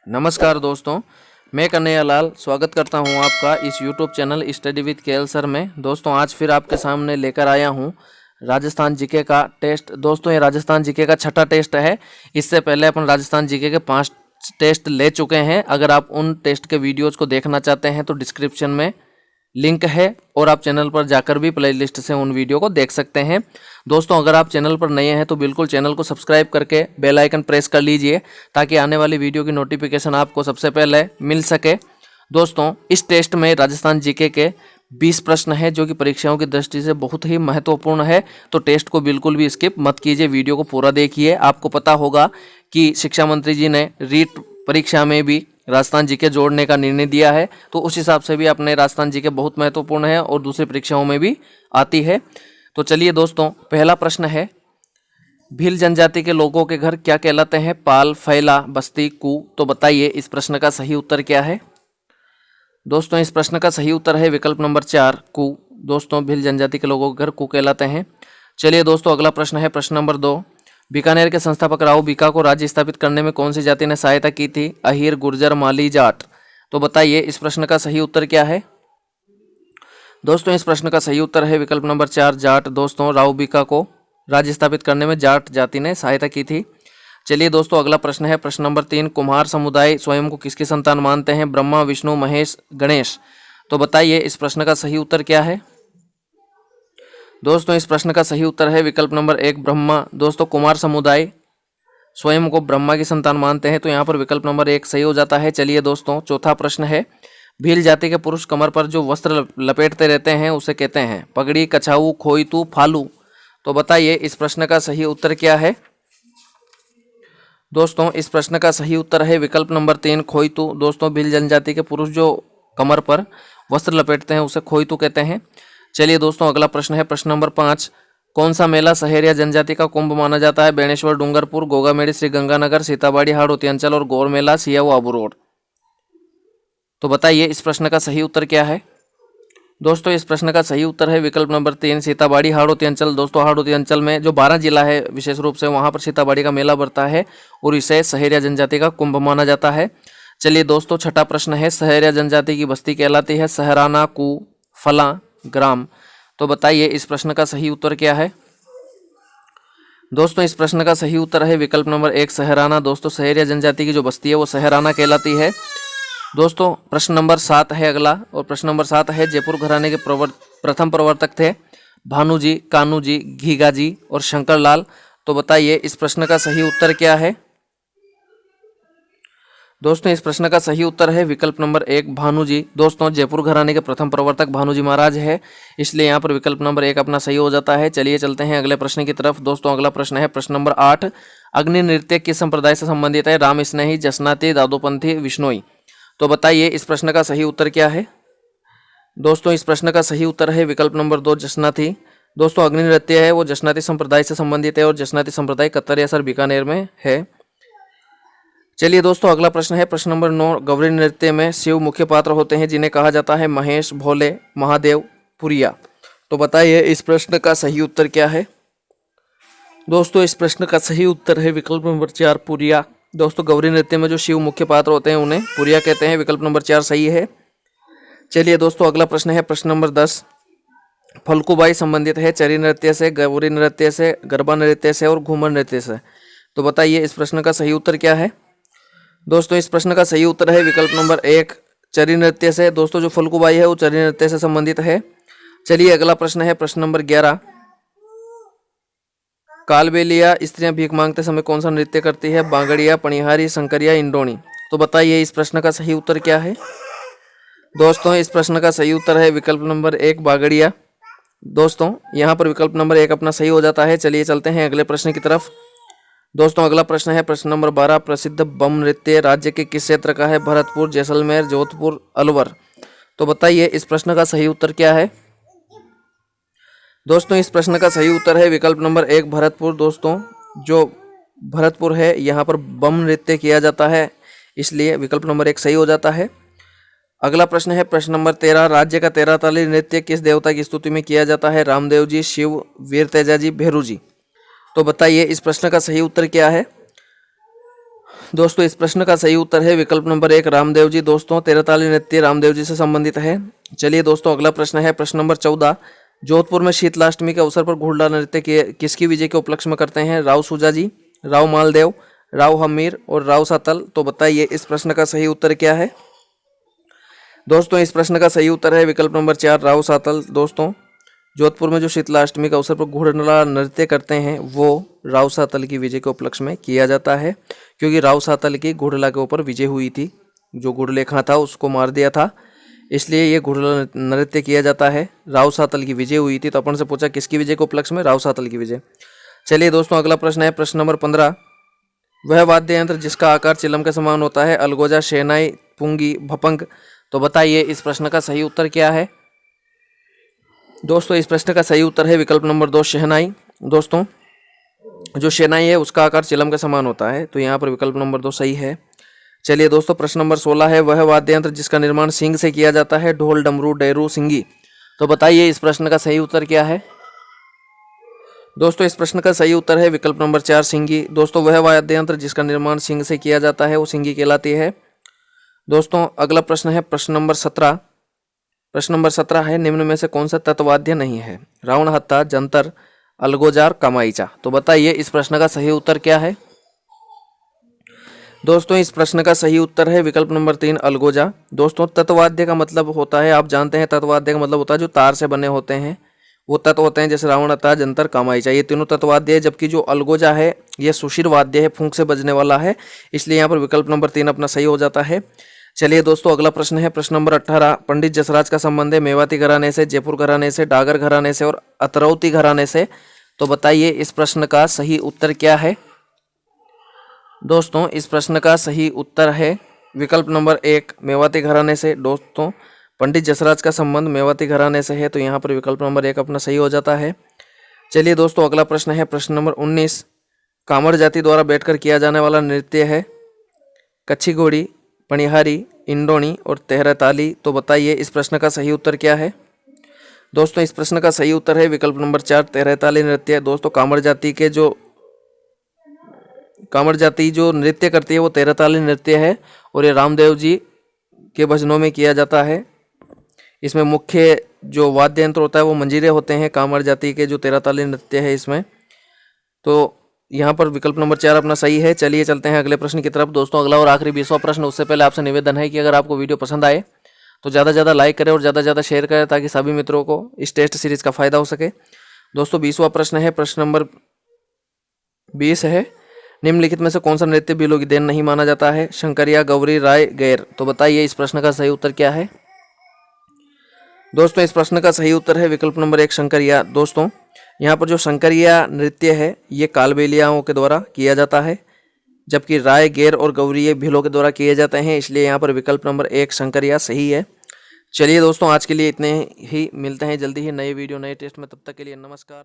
नमस्कार दोस्तों, मैं कन्हैया लाल स्वागत करता हूं आपका इस YouTube channel study with KL sir में। दोस्तों आज फिर आपके सामने लेकर आया हूं राजस्थान जीके का टेस्ट। दोस्तों ये राजस्थान जीके का छठा टेस्ट है। इससे पहले अपन राजस्थान जीके के 5 टेस्ट ले चुके हैं। अगर आप उन टेस्ट के वीडियोज़ को देखना चाहते हैं तो डिस्क्रिप्शन में लिंक है और आप चैनल पर जाकर भी प्लेलिस्ट से उन वीडियो को देख सकते हैं। दोस्तों अगर आप चैनल पर नए हैं तो बिल्कुल चैनल को सब्सक्राइब करके बेल आइकन प्रेस कर लीजिए ताकि आने वाली वीडियो की नोटिफिकेशन आपको सबसे पहले मिल सके। दोस्तों इस टेस्ट में राजस्थान जीके के 20 प्रश्न हैं जो कि परीक्षाओं की दृष्टि से बहुत ही महत्वपूर्ण है। तो टेस्ट को बिल्कुल भी स्किप मत कीजिए, वीडियो को पूरा देखिए। आपको पता होगा कि शिक्षा मंत्री जी ने रीट परीक्षा में भी राजस्थान जीके जोड़ने का निर्णय दिया है, तो उस हिसाब से भी अपने राजस्थान जीके बहुत महत्वपूर्ण है और दूसरी परीक्षाओं में भी आती है। तो चलिए दोस्तों, पहला प्रश्न है, भील जनजाति के लोगों के घर क्या कहलाते हैं? पाल, फैला, बस्ती, कू। तो बताइए इस प्रश्न का सही उत्तर क्या है? दोस्तों इस प्रश्न का सही उत्तर है विकल्प नंबर 4 कू। दोस्तों भील जनजाति के लोगों के घर कू कहलाते हैं। चलिए दोस्तों अगला प्रश्न है प्रश्न नंबर 2, बीकानेर के संस्थापक राव बीका को राज्य स्थापित करने में कौन सी जाति ने सहायता की थी? अहीर, गुर्जर, माली, जाट। तो बताइए इस प्रश्न का सही उत्तर क्या है? दोस्तों इस प्रश्न का सही उत्तर है विकल्प नंबर 4 जाट। दोस्तों राव बीका को राज्य स्थापित करने में जाट जाति ने सहायता की थी। चलिए दोस्तों अगला प्रश्न है प्रश्न नंबर 3, कुम्हार समुदाय स्वयं को किसकी संतान मानते हैं? ब्रह्मा, विष्णु, महेश, गणेश। तो बताइए इस प्रश्न का सही उत्तर क्या है? दोस्तों इस प्रश्न का सही उत्तर है विकल्प नंबर 1 ब्रह्मा। दोस्तों कुमार समुदाय स्वयं को ब्रह्मा की संतान मानते हैं, तो यहाँ पर विकल्प नंबर 1 सही हो जाता है। चलिए दोस्तों चौथा प्रश्न है, भील जाति के पुरुष कमर पर जो वस्त्र लपेटते रहते हैं उसे कहते हैं? पगड़ी, कछाऊ, खोईतू, फालू। तो बताइए इस प्रश्न का सही उत्तर क्या है? दोस्तों इस प्रश्न का सही उत्तर है विकल्प नंबर 3 खोईतू। दोस्तों भील जनजाति के पुरुष जो कमर पर वस्त्र लपेटते हैं उसे खोईतू कहते हैं। चलिए दोस्तों अगला प्रश्न है प्रश्न नंबर 5, कौन सा मेला सहेरिया जनजाति का कुंभ माना जाता है? बेणेश्वर, डूंगरपुर, गोगामेड़ी, श्री गंगानगर, सीताबाड़ी, हाड़ौती अंचल और गौर मेला, सियाऊ, आबू रोड। तो बताइए इस प्रश्न का सही उत्तर क्या है? दोस्तों इस प्रश्न का सही उत्तर है विकल्प नंबर 3 सीताबाड़ी, हाड़ौती अंचल। दोस्तों हाड़ौती अंचल में जो 12 जिला है विशेष रूप से वहां पर सीताबाड़ी का मेला बढ़ता है और इसे सहेरिया जनजाति का कुंभ माना जाता है। चलिए दोस्तों छठा प्रश्न है, सहेरिया जनजाति की बस्ती कहलाती है? सहराना, कू, फला, ग्राम। तो बताइए इस प्रश्न का सही उत्तर क्या है? दोस्तों इस प्रश्न का सही उत्तर है विकल्प नंबर 1 सहराना। दोस्तों सहेरिया जनजाति की जो बस्ती है वो सहराना कहलाती है। दोस्तों प्रश्न नंबर 7 है अगला, और प्रश्न नंबर 7 है, जयपुर घराने के प्रथम प्रवर्तक थे भानु जी, कानू जी, घीगा जी और शंकर लाल। तो बताइए इस प्रश्न का सही उत्तर क्या है? दोस्तों इस प्रश्न का सही उत्तर है विकल्प नंबर 1 भानु जी। दोस्तों जयपुर घराने के प्रथम प्रवर्तक भानु जी महाराज है, इसलिए यहाँ पर विकल्प नंबर 1 अपना सही हो जाता है। चलिए चलते हैं अगले प्रश्न की तरफ। दोस्तों अगला प्रश्न है प्रश्न नंबर 8, अग्नि नृत्य किस संप्रदाय से संबंधित है? राम स्नेही, जसनाती, दादोपंथी, विश्नोई। तो बताइए इस प्रश्न का सही उत्तर क्या है? दोस्तों इस प्रश्न का सही उत्तर है विकल्प नंबर 2 जसनाती। दोस्तों अग्नि नृत्य है वो जसनाती संप्रदाय से संबंधित है और जसनाती संप्रदाय कत्तर सर बीकानेर में है। चलिए दोस्तों अगला प्रश्न है प्रश्न नंबर 9, गौरी नृत्य में शिव मुख्य पात्र होते हैं जिन्हें कहा जाता है? महेश, भोले, महादेव, पुरिया। तो बताइए इस प्रश्न का सही उत्तर क्या है? दोस्तों इस प्रश्न का सही उत्तर है विकल्प नंबर 4 पुरिया। दोस्तों गौरी नृत्य में जो शिव मुख्य पात्र होते हैं उन्हें पुरिया कहते हैं। विकल्प नंबर 4 सही है। चलिए दोस्तों अगला प्रश्न है प्रश्न नंबर 10, फल्गुबाई संबंधित है चरी नृत्य से, गौरी नृत्य से, गरबा नृत्य से और घूमर नृत्य से। तो बताइए इस प्रश्न का सही उत्तर क्या है? दोस्तों इस प्रश्न का सही उत्तर है विकल्प नंबर 1 चरी नृत्य से। दोस्तों जो फल्गुबाई है वो चरी नृत्य से संबंधित है। चलिए अगला प्रश्न है प्रश्न नंबर 11, कालबेलिया स्त्रियां भीख मांगते समय कौन सा नृत्य करती है? बांगड़िया, पणिहारी, शंकरिया, इंडोनी। तो बताइए इस प्रश्न का सही उत्तर क्या है? दोस्तों इस प्रश्न का सही उत्तर है विकल्प नंबर 1 बागड़िया। दोस्तों यहाँ पर विकल्प नंबर 1 अपना सही हो जाता है। चलिए चलते हैं अगले प्रश्न की तरफ। दोस्तों अगला प्रश्न है प्रश्न नंबर 12, प्रसिद्ध बम नृत्य राज्य के किस क्षेत्र का है? भरतपुर, जैसलमेर, जोधपुर, अलवर। तो बताइए इस प्रश्न का सही उत्तर क्या है? दोस्तों इस प्रश्न का सही उत्तर है विकल्प नंबर 1 भरतपुर। दोस्तों जो भरतपुर है यहाँ पर बम नृत्य किया जाता है, इसलिए विकल्प नंबर 1 सही हो जाता है। अगला प्रश्न है प्रश्न नंबर 13, राज्य का 13 ताली नृत्य किस देवता की स्तुति में किया जाता है? रामदेव जी, शिव, वीर तेजा जी, भेरू जी। तो बताइए इस प्रश्न का सही उत्तर क्या है? दोस्तों इस प्रश्न का सही उत्तर है विकल्प नंबर 1 रामदेव जी। दोस्तों तेरताली नृत्य रामदेव जी से संबंधित है। चलिए दोस्तों अगला प्रश्न है प्रश्न नंबर 14। जोधपुर में शीतलाष्टमी के अवसर पर घुड़ला नृत्य किसकी विजय के उपलक्ष्य में करते हैं? राव सूजा जी, राव मालदेव, राव हमीर और राव सातल। तो बताइए इस प्रश्न का सही उत्तर क्या है? दोस्तों इस प्रश्न का सही उत्तर है विकल्प नंबर 4 राव सातल। दोस्तों जोधपुर में जो शीतलाष्टमी के अवसर पर घुड़ला नृत्य करते हैं वो राव सातल की विजय के उपलक्ष्य में किया जाता है, क्योंकि राव सातल की घुड़ला के ऊपर विजय हुई थी। जो घुड़लेखा था उसको मार दिया था, इसलिए ये घुड़ला नृत्य किया जाता है। राव सातल की विजय हुई थी, तो अपन से पूछा किसकी विजय के उपलक्ष्य में? राव सातल की विजय। चलिए दोस्तों अगला प्रश्न है प्रश्न नंबर 15। वह वाद्य यंत्र जिसका आकार चिलम के समान होता है? अलगोजा, शहनाई, पुंगी, भपंग। तो बताइए इस प्रश्न का सही उत्तर क्या है? दोस्तों इस प्रश्न का सही उत्तर है विकल्प नंबर 2 शहनाई। दोस्तों जो शहनाई है उसका आकार चिलम के समान होता है, तो यहाँ पर विकल्प नंबर 2 सही है। चलिए दोस्तों प्रश्न नंबर 16 है वह वाद्य यंत्र जिसका निर्माण सींग से किया जाता है? ढोल, डमरू, डैरू, सिंगी। तो बताइए इस प्रश्न का सही उत्तर क्या है? दोस्तों इस प्रश्न का सही उत्तर है विकल्प नंबर 4 सिंगी। दोस्तों वह वाद्य यंत्र जिसका निर्माण सींग से किया जाता है वो सिंगी कहलाती है। दोस्तों अगला प्रश्न है प्रश्न नंबर 17। प्रश्न नंबर 17 है निम्न में से कौन सा तत्वाद्य नहीं है? रावण हत्था, जंतर, अलगोजार, कमाईचा। तो बताइए इस प्रश्न का सही उत्तर क्या है? दोस्तों इस प्रश्न का सही उत्तर है विकल्प नंबर 3 अलगोजा। दोस्तों तत्वाद्य का मतलब होता है, आप जानते हैं तत्वाद्य का मतलब होता है जो तार से बने होते हैं, वो तत्व होते हैं जैसे रावण हत्था, जंतर, कमाईचा, ये तीनों तत्वाद्य है। जबकि जो अलगोजा है ये सुशिर वाद्य है, फूंक से बजने वाला है, इसलिए यहाँ पर विकल्प नंबर 3 अपना सही हो जाता है। चलिए दोस्तों अगला प्रश्न है प्रश्न नंबर 18। पंडित जसराज का संबंध है मेवाती घराने से, जयपुर घराने से, डागर घराने से और अतरौती घराने से। तो बताइए इस प्रश्न का सही उत्तर क्या है? दोस्तों इस प्रश्न का सही उत्तर है विकल्प नंबर 1 मेवाती घराने से। दोस्तों पंडित जसराज का संबंध मेवाती घराने से है, तो यहाँ पर विकल्प नंबर 1 अपना सही हो जाता है। चलिए दोस्तों अगला प्रश्न है प्रश्न नंबर 19। कामर जाति द्वारा बैठकर किया जाने वाला नृत्य है कच्छी घोड़ी, पनिहारी, इंडोनी और तेहरताली। तो बताइए इस प्रश्न का सही उत्तर क्या है? दोस्तों इस प्रश्न का सही उत्तर है विकल्प नंबर 4 तेहरताली नृत्य। दोस्तों कामर जाति जो नृत्य करती है वो तेहरताली नृत्य है, और ये रामदेव जी के भजनों में किया जाता है। इसमें मुख्य जो वाद्य यंत्र होता है वो मंजीरे होते हैं कामर जाति के जो तेहरताली नृत्य है इसमें। तो यहाँ पर विकल्प नंबर 4 अपना सही है। चलिए चलते हैं अगले प्रश्न की तरफ। दोस्तों अगला और आखिरी 20वां प्रश्न, उससे पहले आपसे निवेदन है कि अगर आपको वीडियो पसंद आए तो ज़्यादा से ज़्यादा लाइक करें और ज़्यादा से ज़्यादा शेयर करें ताकि सभी मित्रों को इस टेस्ट सीरीज का फायदा हो सके। दोस्तों 20वां प्रश्न है प्रश्न नंबर 20 है निम्नलिखित में से कौन सा नृत्य भीलों की देन नहीं माना जाता है? शंकरिया, गौरी, राय, गैर। तो बताइए इस प्रश्न का सही उत्तर क्या है? दोस्तों इस प्रश्न का सही उत्तर है विकल्प नंबर 1 शंकरिया। दोस्तों यहाँ पर जो शंकरिया नृत्य है ये कालबेलियाओं के द्वारा किया जाता है, जबकि राय, गैर और गौरी ये भीलों के द्वारा किए जाते हैं, इसलिए यहाँ पर विकल्प नंबर 1 शंकरिया सही है। चलिए दोस्तों आज के लिए इतने ही, मिलते हैं जल्दी ही नए वीडियो नए टेस्ट में, तब तक के लिए नमस्कार।